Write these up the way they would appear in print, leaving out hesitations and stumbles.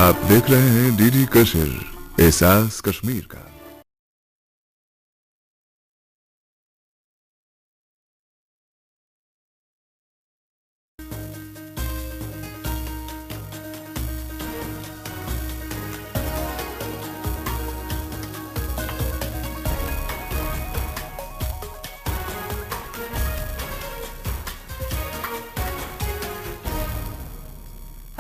आप देख रहे हैं डीडी कश्मीर, एहसास कश्मीर का।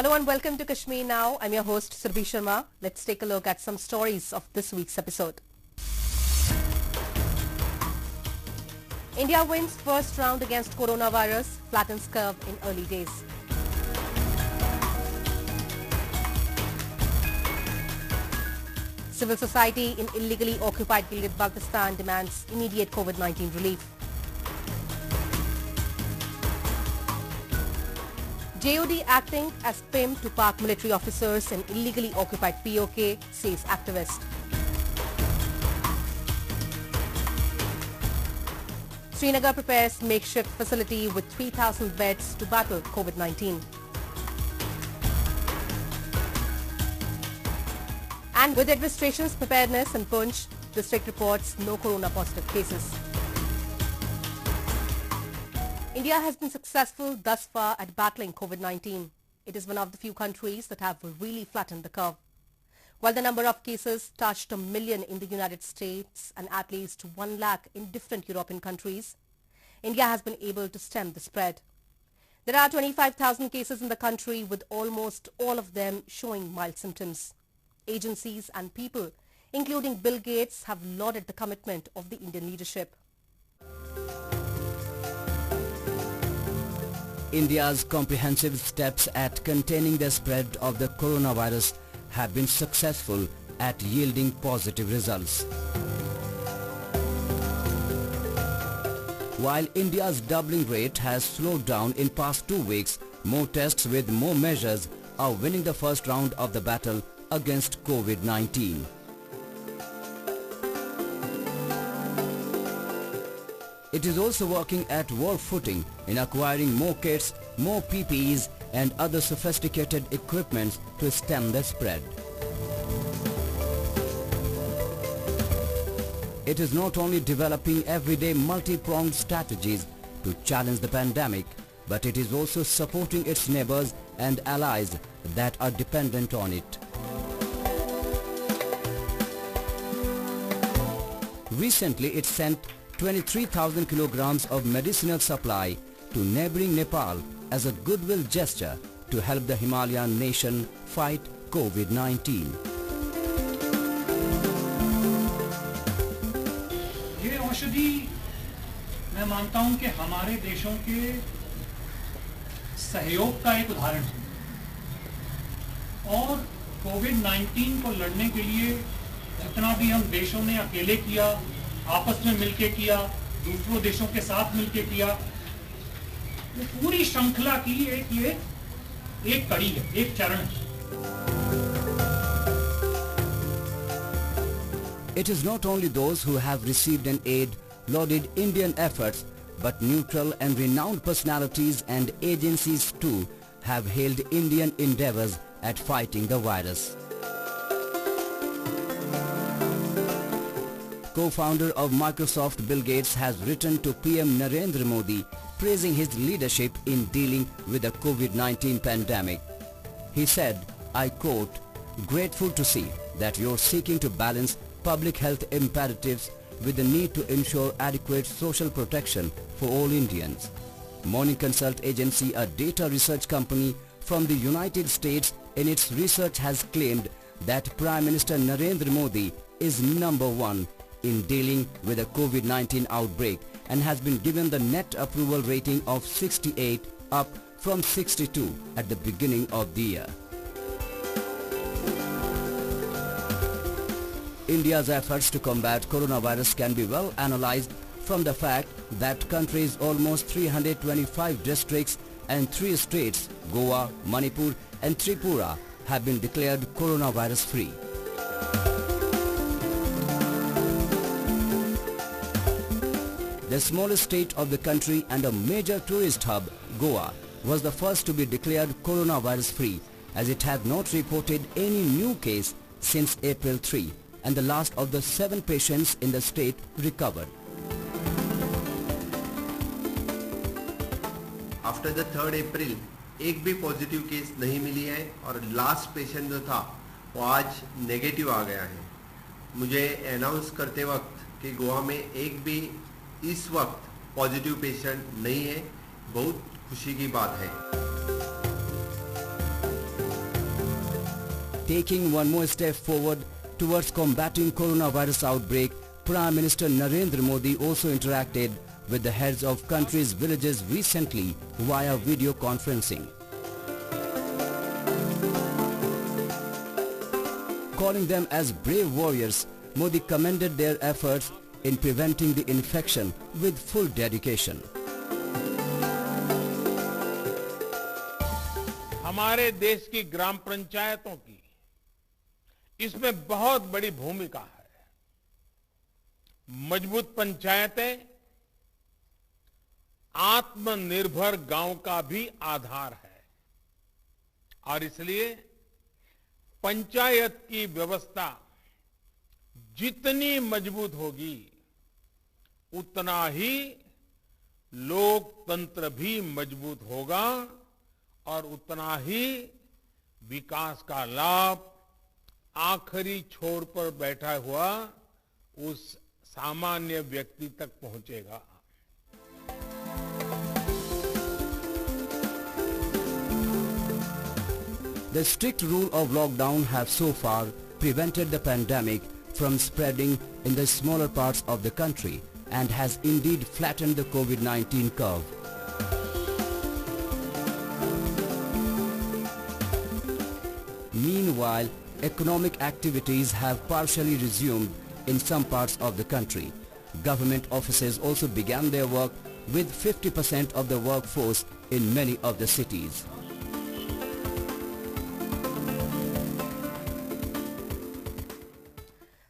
Hello and welcome to Kashmir Now. I'm your host Surbhi Sharma. Let's take a look at some stories of this week's episode. India wins first round against coronavirus, flattens curve in early days. Civil society in illegally occupied Gilgit-Baltistan demands immediate COVID-19 relief. JOD acting as PIM to park military officers in illegally occupied POK, says activist. Srinagar prepares makeshift facility with 3,000 beds to battle COVID-19. And with administration's preparedness in Poonch, district reports no corona positive cases. India has been successful thus far at battling COVID-19. It is one of the few countries that have really flattened the curve. While the number of cases touched 1 million in the United States and at least 1 lakh in different European countries, India has been able to stem the spread. There are 25,000 cases in the country, with almost all of them showing mild symptoms. Agencies and people, including Bill Gates, have lauded the commitment of the Indian leadership. India's comprehensive steps at containing the spread of the coronavirus have been successful at yielding positive results. While India's doubling rate has slowed down in past 2 weeks, more tests with more measures are winning the first round of the battle against COVID-19. It is also working at war footing in acquiring more kits, more PPEs and other sophisticated equipments to stem the spread. It is not only developing everyday multi-pronged strategies to challenge the pandemic, but it is also supporting its neighbors and allies that are dependent on it. Recently, it sent 23,000 kilograms of medicinal supply to neighboring Nepal as a goodwill gesture to help the Himalayan nation fight COVID-19. ये औषधि मैं मानता हूं कि हमारे देशों के सहयोग का एक उदाहरण है और कोविड-19 को लड़ने के लिए जितना भी हम देशों ने अकेले किया, आपस में मिलके किया, दूसरों देशों के साथ मिलके किया, वो पूरी श्रृंखला की एक कड़ी है, एक चरण है. It is not only those who have received an aid lauded Indian efforts, but neutral and renowned personalities and agencies too have hailed Indian endeavors at fighting the virus. Co-founder of Microsoft Bill Gates has written to PM Narendra Modi praising his leadership in dealing with the COVID-19 pandemic. He said, I quote, "Grateful to see that you're seeking to balance public health imperatives with the need to ensure adequate social protection for all Indians." Morning Consult Agency, a data research company from the United States, in its research has claimed that Prime Minister Narendra Modi is number 1 in dealing with the COVID-19 outbreak and has been given the net approval rating of 68, up from 62 at the beginning of the year. India's efforts to combat coronavirus can be well analyzed from the fact that country's almost 325 districts and 3 states, Goa, Manipur and Tripura, have been declared coronavirus free. The smallest state of the country and a major tourist hub, Goa, was the first to be declared coronavirus free as it had not reported any new case since April 3, and the last of the 7 patients in the state recovered. After the 3rd अप्रैल एक भी positive case नहीं मिली है और last patient जो था वो आज negative आ गया है। मुझे अनाउंस करते वक्त कि गोवा में एक भी इस वक्त पॉजिटिव पेशेंट नहीं है, बहुत खुशी की बात है। Taking one more step forward towards combating coronavirus outbreak, Prime Minister Narendra Modi also interacted with the heads of country's villages recently via video conferencing. Calling them as brave warriors, Modi commended their efforts in preventing the infection with full dedication. हमारे देश की ग्राम पंचायतों की इसमें बहुत बड़ी भूमिका है। मजबूत पंचायतें आत्मनिर्भर गांव का भी आधार है और इसलिए पंचायत की व्यवस्था जितनी मजबूत होगी उतना ही लोकतंत्र भी मजबूत होगा और उतना ही विकास का लाभ आखिरी छोर पर बैठा हुआ उस सामान्य व्यक्ति तक पहुंचेगा। The strict rule of lockdown have so far prevented the pandemic from spreading in the smaller parts of the country and has indeed flattened the COVID-19 curve. Meanwhile, economic activities have partially resumed in some parts of the country. Government offices also began their work with 50% of the workforce in many of the cities.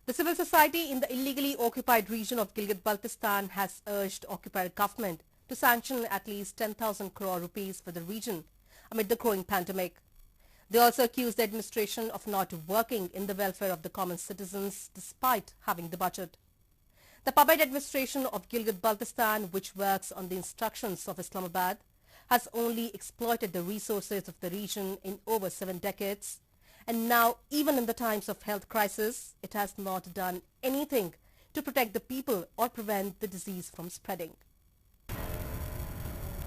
The civil society in the illegally occupied region of Gilgit-Baltistan has urged occupied government to sanction at least 10,000 crore rupees for the region amid the growing pandemic. They also accused the administration of not working in the welfare of the common citizens despite having the budget. The puppet administration of Gilgit-Baltistan, which works on the instructions of Islamabad, has only exploited the resources of the region in over 7 decades. And now, even in the times of health crisis, it has not done anything to protect the people or prevent the disease from spreading.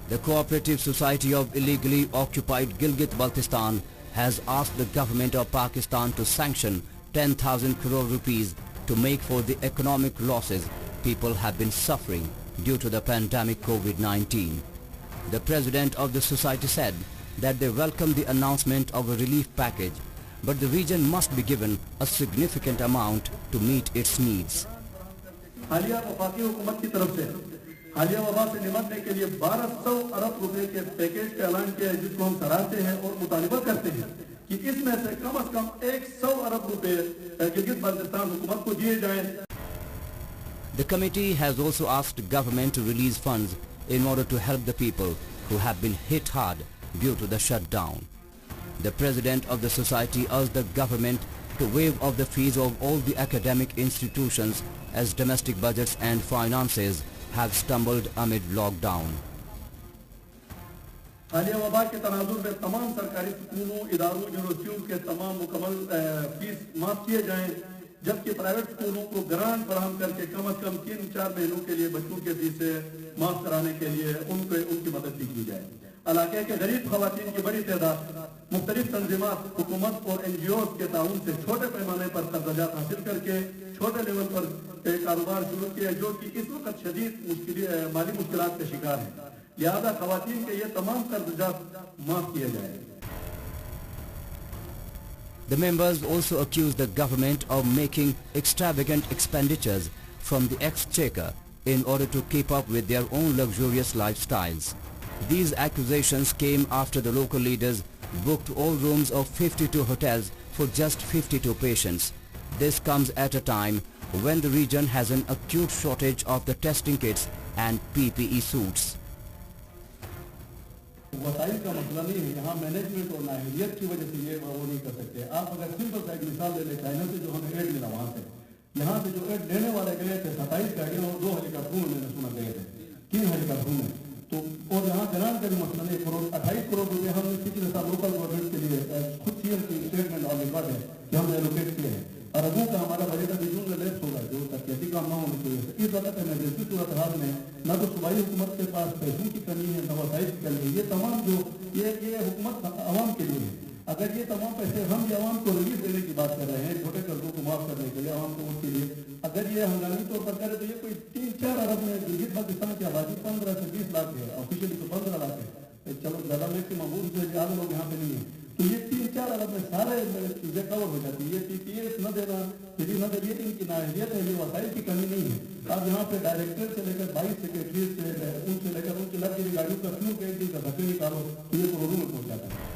The Cooperative Society of Illegally Occupied Gilgit-Baltistan has asked the government of Pakistan to sanction 10,000 crore rupees to make for the economic losses people have been suffering due to the pandemic COVID-19. The president of the society said that they welcome the announcement of a relief package, but the region must be given a significant amount to meet its needs. हालिया वफाकी हुकूमत की तरफ से हालिया वबा से निपटने के लिए 1200 अरब रुपए के पैकेज का ऐलान किया है, जिसको हम सराहते हैं और मुतालिबा करते हैं कि इसमें से कम 100 अरब रुपए गिलगित-बाल्टिस्तान हुकूमत को दिए जाएं। The committee has also asked government to release funds in order to help the people who have been hit hard due to the shutdown. The president of the society urged the government to waive off the fees of all the academic institutions as domestic budgets and finances have stumbled amid lockdown. हालिया वबा के तनाजुर में तमाम सरकारी स्कूलों, इदारों, यूनिवर्सिटियों के तमाम मुकम्मल फीस माफ किए जाएं, जबकि प्राइवेट स्कूलों को ग्रांट फराहम करके कम से कम 3-4 महीनों के लिए बच्चों के फीसें माफ कराने के लिए उनकी मदद भी की जाए। इलाके के गरीब खवातीन की बड़ी तादाद मुख्तलिफ तंजीमात, हुकूमत और NGOs के ताउन से छोटे पैमाने पर कर्जात हासिल करके छोटे लेवल पर कारोबार शुरू किया, जो कि इस वक्त शदीद माली मुश्किलात का शिकार है। लिहाजा खवातीन के ये तमाम कर्जात माफ किए जाए। The members also accused the government of making extravagant expenditures from the exchequer in order to keep up with their own luxurious lifestyles. These accusations came after the local leaders booked all rooms of 52 hotels for just 52 patients. This comes at a time when the region has an acute shortage of the testing kits and PPE suits. वसाइल का मसला नहीं है, यहाँ management और नाहलियत की वजह से ये वो नहीं कर सकते। आप अगर सिंपल सा एक मिसाल ले लें, चाइना से जो हमें एड मिला वहाँ से, यहाँ से जो एड लेने वाले गए थे 27 गाड़ियाँ और 2 हेलीकॉप्टरों में मैंने सुना गए थे, 3 हेलीकॉप्टरों में। तो और यहाँ ग्रांट का भी मसला नहीं, 28 करोड़ रुपये हमने पिछले साल लोकल गवर्नमेंट के लिए खुद सीएम की स्टेटमेंट और रिकॉर्ड है कि हमने एलोकेट किए हैं। अरबों का हमारा बजट अभी जून में लेप्स होगा, जो तरक्याती काम ना होने की वजह से। इस वक्त इमरजेंसी सूरत हाल में न तो सूबाई हुकूमत के पास पैसों की कमी है, न वसाइल की कमी है। ये तमाम जो ये हुकूमत आवाम के लिए है। अगर ये तमाम पैसे हम ये आवाम को रिलीफ देने की बात कर रहे हैं, छोटे कर्जों को माफ करने के लिए, आवाम को उसके लिए अगर ये हंगामी तौर पर करे तो ये कोई 3-4 अरब में गिलगित बाल्टिस्तान की आबादी 15 से 20 लाख है, ऑफिशियली तो 15 लाख है। चलो ज़्यादा मैक्सिमम ज़्यादा लोग यहाँ पे नहीं है, तो ये 3-4 अरब में सारे चीज़ें कवर हो जाती है। ये टीपीएस न देना, फ्री न देना, ये इनकी नाहलियत है, ये वसाइल की कमी नहीं है। अब यहाँ पे डायरेक्टर से लेकर 22 सेक्रेटरी से उनसे लेकर उनकी लग्जरी गाड़ियों का फ्यूल के एक दिन का धक्के निकालो तो ये करोड़ों में पहुँच जाता है।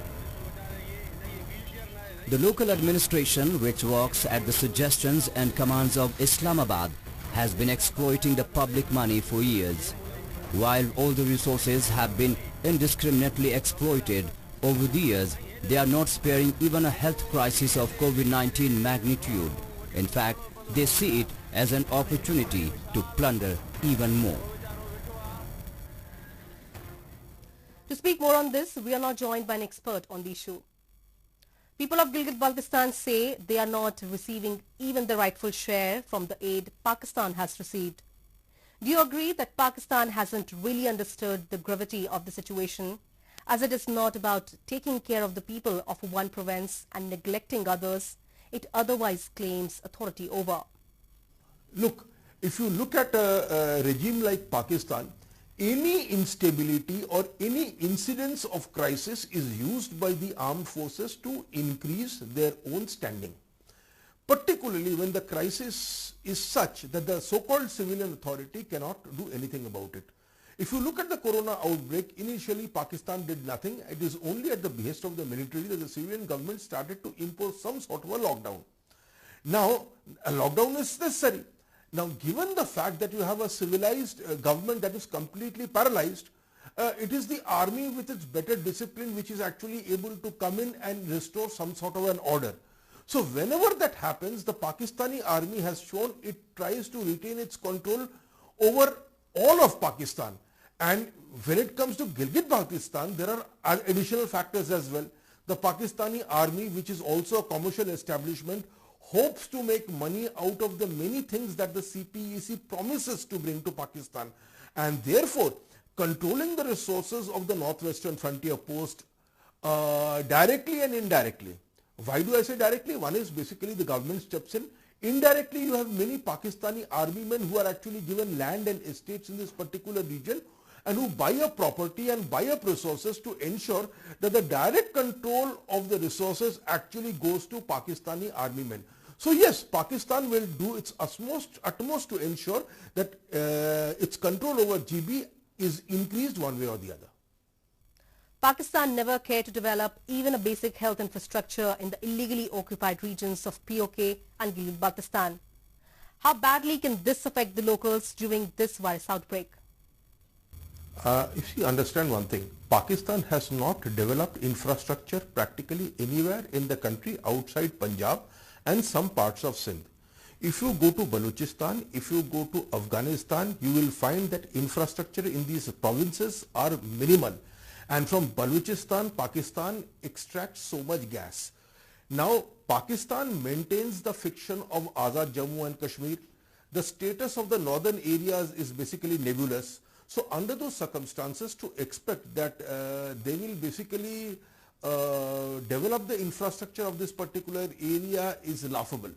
The local administration, which works at the suggestions and commands of Islamabad, has been exploiting the public money for years. While all the resources have been indiscriminately exploited over the years, they are not sparing even a health crisis of COVID-19 magnitude. In fact, they see it as an opportunity to plunder even more. To speak more on this, we are now joined by an expert on the issue. People of Gilgit-Baltistan say they are not receiving even the rightful share from the aid Pakistan has received. Do you agree that Pakistan hasn't really understood the gravity of the situation, as it is not about taking care of the people of one province and neglecting others it otherwise claims authority over? Look, if you look at a regime like Pakistan, any instability or any incidence of crisis is used by the armed forces to increase their own standing, particularly when the crisis is such that the so-called civilian authority cannot do anything about it. If you look at the corona outbreak, initially Pakistan did nothing. It is only at the behest of the military that the civilian government started to impose some sort of a lockdown. Now, a lockdown is necessary. Now, given the fact that you have a civilized government that is completely paralyzed, it is the army with its better discipline which is actually able to come in and restore some sort of an order. So, whenever that happens, the Pakistani army has shown it tries to retain its control over all of Pakistan. And when it comes to Gilgit-Baltistan, there are additional factors as well. The Pakistani army, which is also a commercial establishment, hopes to make money out of the many things that the CPEC promises to bring to Pakistan, and therefore controlling the resources of the Northwestern Frontier Post directly and indirectly. Why do I say directly? One is basically the government steps in. Indirectly, you have many Pakistani army men who are actually given land and estates in this particular region and who buy up property and buy up resources to ensure that the direct control of the resources actually goes to Pakistani army men. So yes, Pakistan will do its utmost to ensure that its control over GB is increased one way or the other. Pakistan never cared to develop even a basic health infrastructure in the illegally occupied regions of POK and Gilgit-Baltistan. How badly can this affect the locals during this virus outbreak? If you understand one thing, Pakistan has not developed infrastructure practically anywhere in the country outside Punjab and some parts of Sindh. If you go to Balochistan, if you go to Afghanistan, you will find that infrastructure in these provinces are minimal. And from Balochistan, Pakistan extracts so much gas. Now, Pakistan maintains the fiction of Azad Jammu and Kashmir. The status of the northern areas is basically nebulous. So, under those circumstances, to expect that they will basically develop the infrastructure of this particular area is laughable.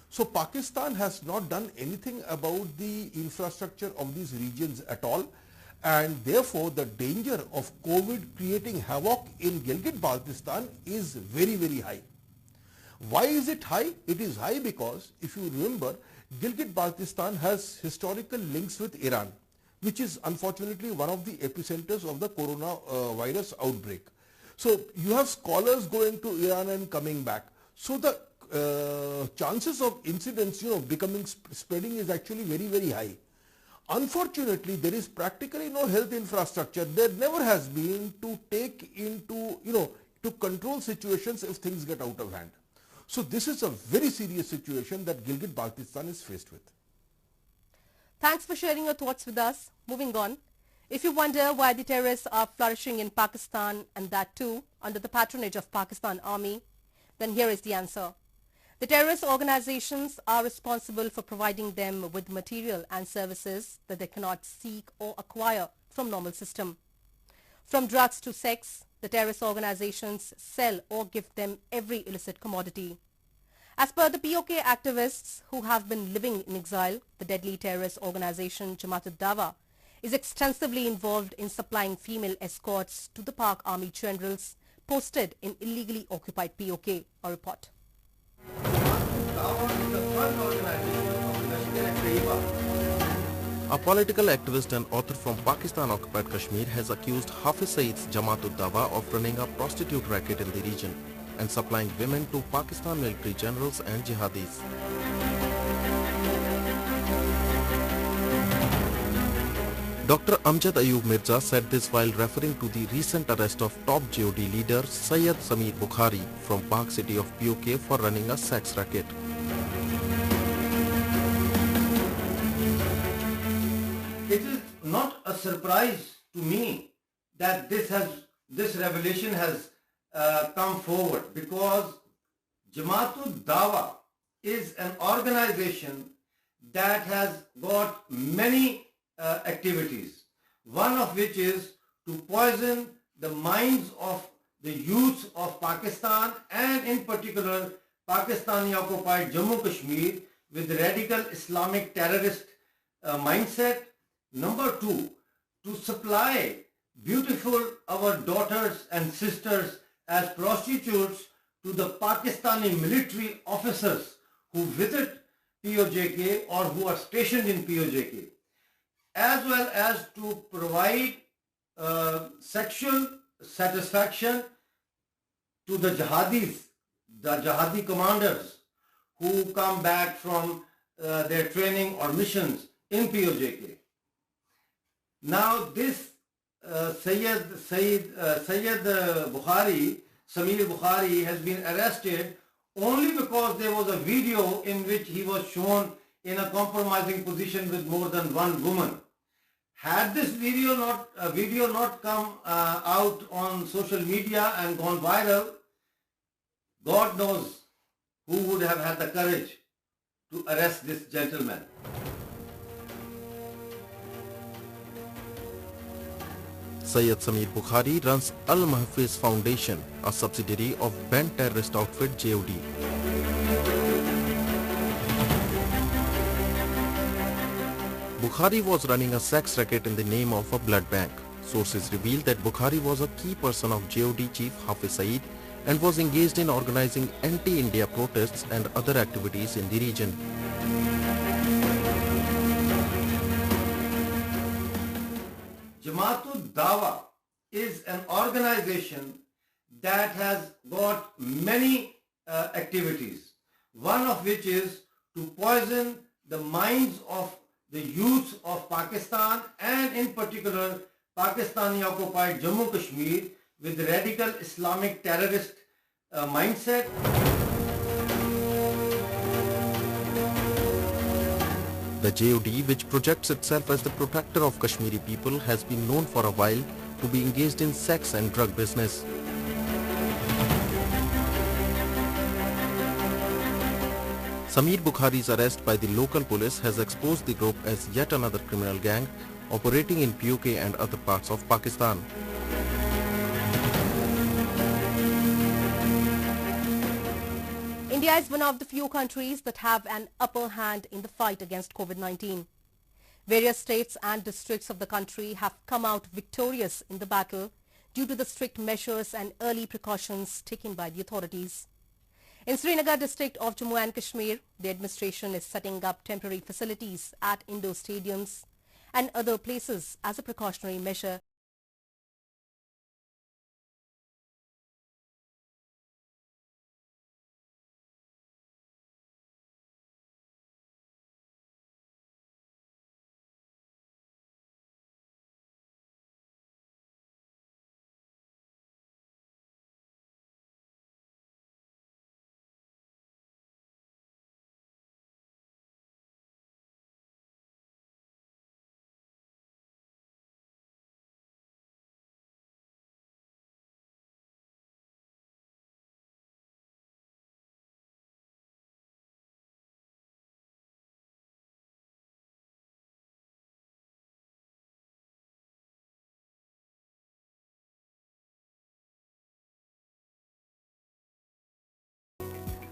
So, Pakistan has not done anything about the infrastructure of these regions at all. And therefore, the danger of COVID creating havoc in Gilgit-Baltistan is very, very high. Why is it high? It is high because, if you remember, Gilgit-Baltistan has historical links with Iran, which is unfortunately one of the epicenters of the coronavirus outbreak. So, you have scholars going to Iran and coming back. So, the chances of incidents, becoming spreading is actually very, very high. Unfortunately, there is practically no health infrastructure. There never has been to take into, to control situations if things get out of hand. So this is a very serious situation that Gilgit-Baltistan is faced with. Thanks for sharing your thoughts with us. Moving on. If you wonder why the terrorists are flourishing in Pakistan, and that too under the patronage of Pakistan Army, then here is the answer. The terrorist organizations are responsible for providing them with material and services that they cannot seek or acquire from normal system. From drugs to sex, the terrorist organizations sell or give them every illicit commodity. As per the POK activists who have been living in exile, the deadly terrorist organization Jamaat-ud-Dawa is extensively involved in supplying female escorts to the Pak Army generals posted in illegally occupied POK. A report. A political activist and author from Pakistan-occupied Kashmir has accused Hafiz Saeed's Jamaat-ud-Dawa of running a prostitute racket in the region and supplying women to Pakistan military generals and jihadis. Dr. Amjad Ayub Mirza said this while referring to the recent arrest of top JOD leader Syed Sameer Bukhari from Pak city of POK for running a sex racket. It is not a surprise to me that this revelation has come forward, because Jamaat-ud-Dawa is an organization that has got many activities, one of which is to poison the minds of the youth of Pakistan and in particular Pakistani occupied Jammu Kashmir with radical Islamic terrorist mindset. Number two, to supply beautiful our daughters and sisters as prostitutes to the Pakistani military officers who visit POJK or who are stationed in POJK, as well as to provide sexual satisfaction to the jihadis, the jihadi commanders who come back from their training or missions in POJK. Now this Sameer Bukhari has been arrested only because there was a video in which he was shown in a compromising position with more than one woman. Had this video not come out on social media and gone viral, God knows who would have had the courage to arrest this gentleman. Syed Sameer Bukhari runs Al-Mahfiz Foundation, a subsidiary of banned terrorist outfit JOD. Bukhari was running a sex racket in the name of a blood bank. Sources reveal that Bukhari was a key person of JOD chief Hafiz Saeed and was engaged in organizing anti-India protests and other activities in the region. Jamaat-ud-Dawa is an organization that has got many activities, one of which is to poison the minds of the youth of Pakistan and in particular Pakistani occupied Jammu Kashmir with radical Islamic terrorist mindset. The JOD, which projects itself as the protector of Kashmiri people, has been known for a while to be engaged in sex and drug business. Sameer Bukhari's arrest by the local police has exposed the group as yet another criminal gang operating in POK and other parts of Pakistan. India is one of the few countries that have an upper hand in the fight against COVID-19. Various states and districts of the country have come out victorious in the battle due to the strict measures and early precautions taken by the authorities. In Srinagar district of Jammu and Kashmir, the administration is setting up temporary facilities at indoor stadiums and other places as a precautionary measure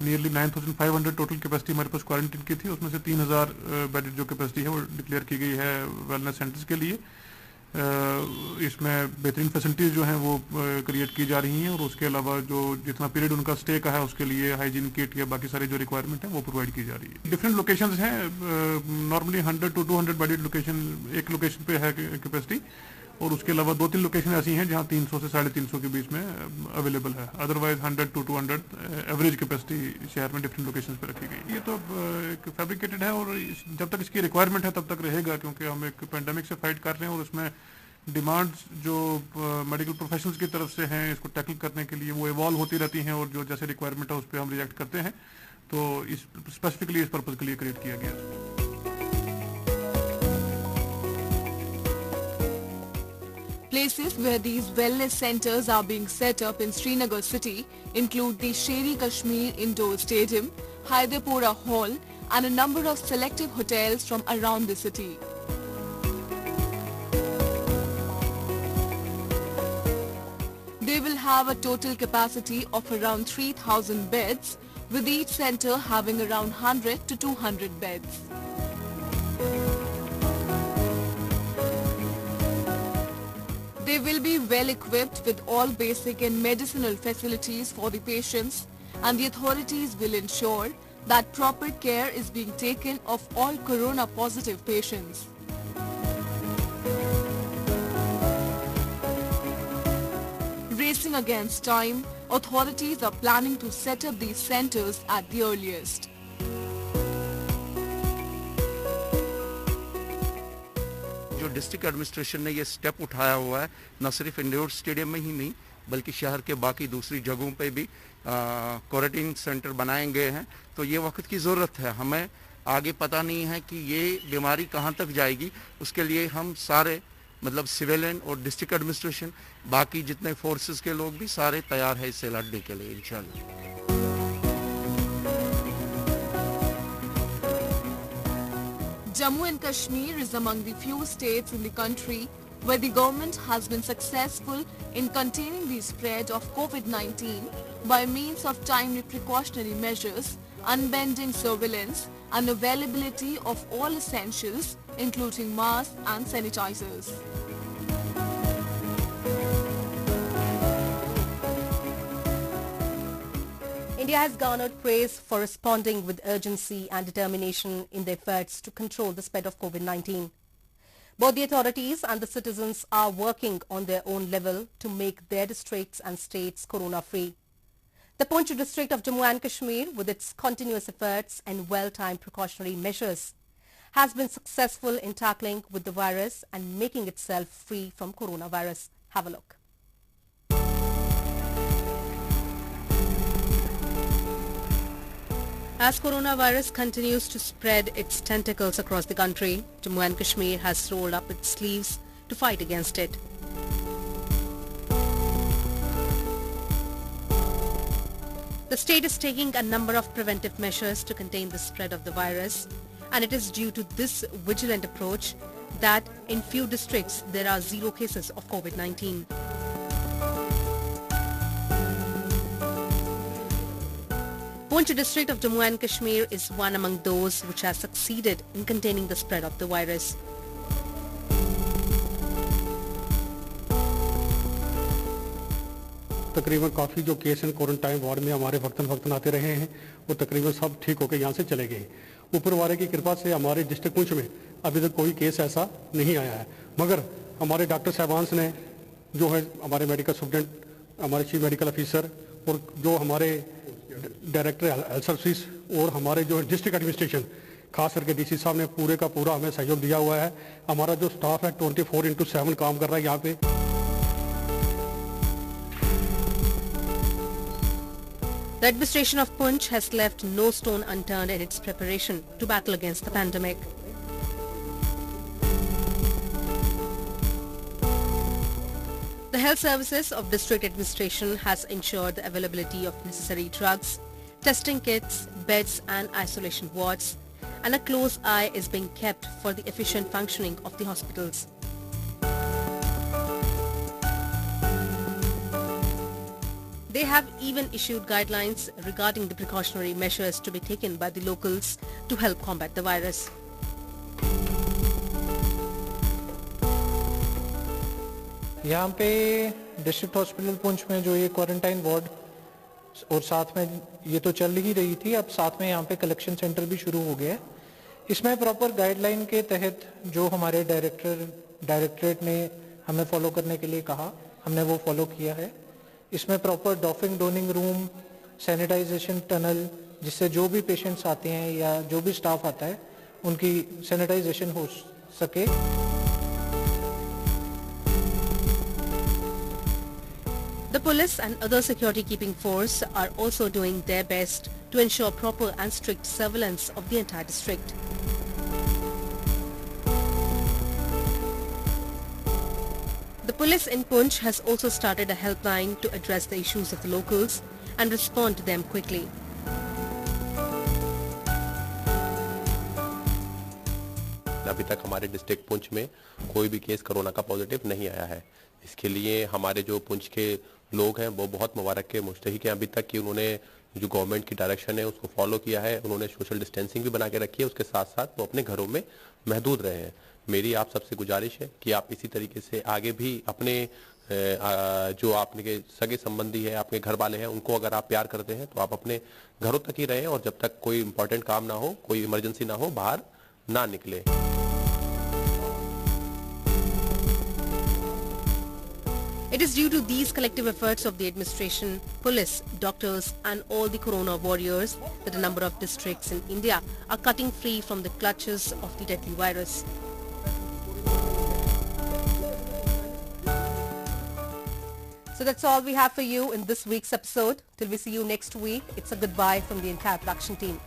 nearly 9,500 total capacity हमारे पास quarantine की थी, उसमें से 3,000 bed जो capacity है वो declare की गई है वेलनेस सेंटर्स के लिए। इसमें बेहतरीन फैसिलिटीज़ जो हैं वो क्रिएट की जा रही हैं और उसके अलावा जो जितना पीरियड उनका स्टे का है उसके लिए हाइजीन किट या बाकी सारी जो रिक्वायरमेंट है वो प्रोवाइड की जा रही है। डिफरेंट लोकेशंस हैं, नॉर्मली 100 to 200 बेडेड लोकेशन एक लोकेशन पे है कैपेसिटी, और उसके अलावा 2-3 लोकेशन ऐसी हैं जहां 300 से 350 के बीच में अवेलेबल है। अदरवाइज 100 to 200 एवरेज कैपेसिटी शहर में डिफरेंट लोकेशंस पे रखी गई। ये तो एक फैब्रिकेटेड है और जब तक इसकी रिक्वायरमेंट है तब तक रहेगा, क्योंकि हम एक पेंडेमिक से फाइट कर रहे हैं और उसमें डिमांड्स जो मेडिकल प्रोफेशनल्स की तरफ से हैं इसको टैकल करने के लिए वो इवॉल्व होती रहती हैं और जो जैसे रिक्वायरमेंट है उस पर हम रिएक्ट करते हैं। तो इस स्पेसिफिकली इस पर्पज़ के लिए क्रिएट किया गया। Places where these wellness centers are being set up in Srinagar city include the Sher-e Kashmir Indoor Stadium, Haidarpora Hall and a number of selective hotels from around the city. They will have a total capacity of around 3,000 beds, with each center having around 100 to 200 beds. They will be well equipped with all basic and medicinal facilities for the patients, and the authorities will ensure that proper care is being taken of all corona positive patients. Racing against time, authorities are planning to set up these centers at the earliest. जो district administration ने ये step उठाया हुआ है, न सिर्फ indoor stadium में ही नहीं बल्कि शहर के बाकी दूसरी जगहों पे भी क्वारंटीन सेंटर बनाए गए हैं, तो ये वक्त की ज़रूरत है। हमें आगे पता नहीं है कि ये बीमारी कहाँ तक जाएगी, उसके लिए हम सारे मतलब सिविलियन और डिस्ट्रिक्ट एडमिनिस्ट्रेशन बाकी जितने फोर्सेस के लोग भी सारे तैयार है इससे लड़ने के लिए इंशाल्लाह। Jammu and Kashmir is among the few states in the country where the government has been successful in containing the spread of COVID-19 by means of timely precautionary measures, unbending surveillance and availability of all essentials including masks and sanitizers. India has garnered praise for responding with urgency and determination in the efforts to control the spread of COVID-19. Both the authorities and the citizens are working on their own level to make their districts and states corona-free. The Poonch district of Jammu and Kashmir, with its continuous efforts and well-timed precautionary measures, has been successful in tackling with the virus and making itself free from coronavirus. Have a look. As coronavirus continues to spread its tentacles across the country, Jammu and Kashmir has rolled up its sleeves to fight against it. The state is taking a number of preventive measures to contain the spread of the virus, and it is due to this vigilant approach that in few districts there are 0 cases of COVID-19. Poonch district of Jammu and Kashmir is one among those which has succeeded in containing the spread of the virus. तकरीबन काफ़ी जो case in quarantine ward में हमारे वक्तन आते रहे हैं वो तकरीबन सब ठीक होकर यहाँ से चले गए। ऊपर वाले की कृपा से हमारे डिस्ट्रिक्ट पुंछ में अभी तक कोई केस ऐसा नहीं आया है, मगर हमारे डॉक्टर साहबान ने जो है हमारे मेडिकल स्टूडेंट, हमारे चीफ मेडिकल ऑफिसर और जो हमारे डायरेक्टर हेल्थ सर्विस और हमारे जो डिस्ट्रिक्ट एडमिनिस्ट्रेशन खास करके डीसी साहब ने पूरे का पूरा हमें सहयोग दिया हुआ है। हमारा जो स्टाफ है 24/7 काम कर रहा है यहाँ पे। The administration of Poonch has left no stone unturned in its preparation to battle against the pandemic. The health services of district administration has ensured the availability of necessary drugs, testing kits, beds and isolation wards, and a close eye is being kept for the efficient functioning of the hospitals. They have even issued guidelines regarding the precautionary measures to be taken by the locals to help combat the virus. यहाँ पे district hospital Poonch में जो ये quarantine ward और साथ में ये तो चल ही रही थी, अब साथ में यहाँ पे कलेक्शन सेंटर भी शुरू हो गया है। इसमें प्रॉपर गाइडलाइन के तहत जो हमारे डायरेक्टरेट ने हमें फॉलो करने के लिए कहा, हमने वो फॉलो किया है। इसमें proper doffing donning room, sanitization tunnel, जिससे जो भी पेशेंट्स आते हैं या जो भी स्टाफ आता है उनकी सैनिटाइजेशन हो सके। The police and other security keeping force are also doing their best to ensure proper and strict surveillance of the entire district. The police in Poonch has also started a helpline to address the issues of the locals and respond to them quickly. अभी तक हमारे district Poonch में कोई भी case corona का positive नहीं आया है। इसके लिए हमारे जो पुंछ के लोग हैं वो बहुत मुबारक के मुस्तहिक हैं अभी तक कि उन्होंने जो गवर्नमेंट की डायरेक्शन है उसको फॉलो किया है। उन्होंने सोशल डिस्टेंसिंग भी बना के रखी है, उसके साथ साथ वो अपने घरों में महदूद रहे हैं। मेरी आप सबसे गुजारिश है कि आप इसी तरीके से आगे भी अपने जो आपके सगे संबंधी है, आपके घर वाले हैं, उनको अगर आप प्यार करते हैं तो आप अपने घरों तक ही रहें और जब तक कोई इंपॉर्टेंट काम ना हो, कोई इमरजेंसी ना हो, बाहर ना निकले। It is due to these collective efforts of the administration, police, doctors and all the corona warriors that a number of districts in India are cutting free from the clutches of the deadly virus. So that's all we have for you in this week's episode. Till we see you next week, it's a goodbye from the entire production team.